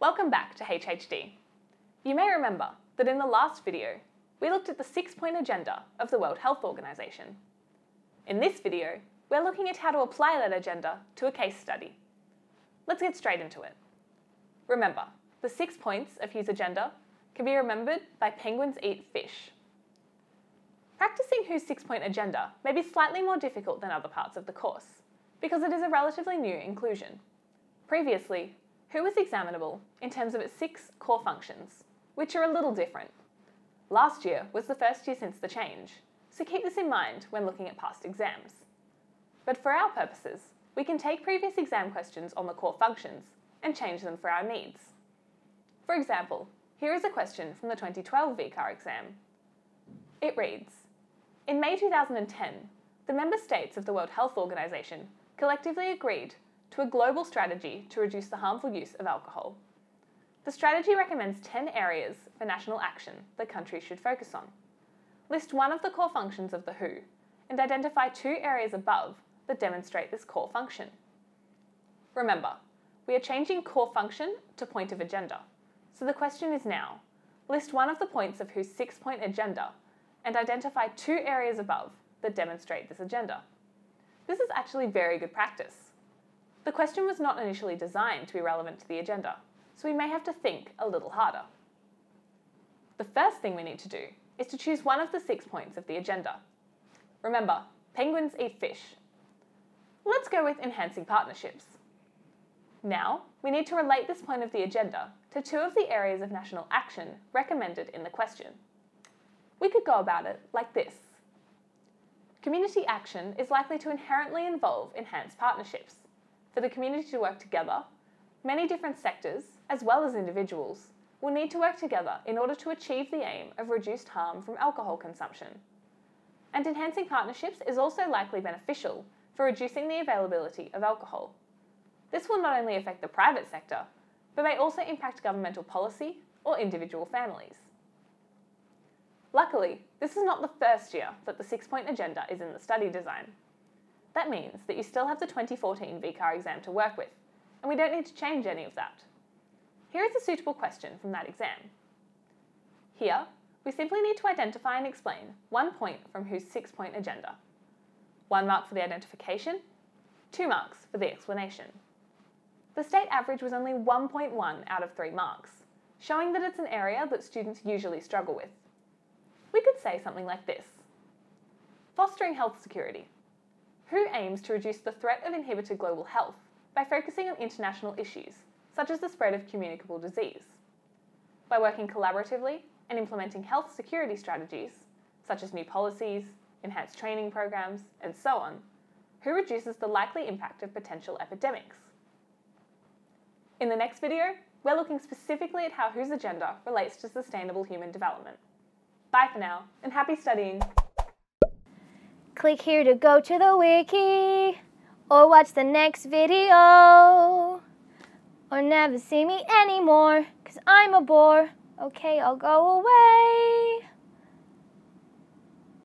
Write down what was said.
Welcome back to HHD. You may remember that in the last video, we looked at the 6-point agenda of the World Health Organization. In this video, we're looking at how to apply that agenda to a case study. Let's get straight into it. Remember, the 6 points of Hugh's agenda can be remembered by penguins eat fish. Practicing Hugh's 6-point agenda may be slightly more difficult than other parts of the course, because it is a relatively new inclusion. Previously, Who was examinable in terms of its 6 core functions, which are a little different. Last year was the first year since the change, so keep this in mind when looking at past exams. But for our purposes, we can take previous exam questions on the core functions and change them for our needs. For example, here is a question from the 2012 VCAR exam. It reads, in May 2010, the member states of the World Health Organization collectively agreed to a global strategy to reduce the harmful use of alcohol. The strategy recommends 10 areas for national action that countries should focus on. List one of the core functions of the WHO and identify 2 areas above that demonstrate this core function. Remember, we are changing core function to point of agenda, so the question is now, list one of the points of WHO's 6-point agenda and identify 2 areas above that demonstrate this agenda. This is actually very good practice. The question was not initially designed to be relevant to the agenda, so we may have to think a little harder. The first thing we need to do is to choose one of the 6 points of the agenda. Remember, penguins eat fish. Let's go with enhancing partnerships. Now, we need to relate this point of the agenda to 2 of the areas of national action recommended in the question. We could go about it like this. Community action is likely to inherently involve enhanced partnerships. For the community to work together, many different sectors, as well as individuals, will need to work together in order to achieve the aim of reduced harm from alcohol consumption. And enhancing partnerships is also likely beneficial for reducing the availability of alcohol. This will not only affect the private sector, but may also impact governmental policy or individual families. Luckily, this is not the first year that the 6-point agenda is in the study design. That means that you still have the 2014 VCAR exam to work with, and we don't need to change any of that. Here is a suitable question from that exam. Here, we simply need to identify and explain 1 point from WHO's 6-point agenda. 1 mark for the identification, 2 marks for the explanation. The state average was only 1.1 out of 3 marks, showing that it's an area that students usually struggle with. We could say something like this. Fostering health security. WHO aims to reduce the threat of inhibited global health by focusing on international issues, such as the spread of communicable disease. By working collaboratively and implementing health security strategies, such as new policies, enhanced training programs, and so on, WHO reduces the likely impact of potential epidemics. In the next video, we're looking specifically at how WHO's agenda relates to sustainable human development. Bye for now, and happy studying! Click here to go to the wiki, or watch the next video, or never see me anymore, 'cause I'm a bore. Okay, I'll go away.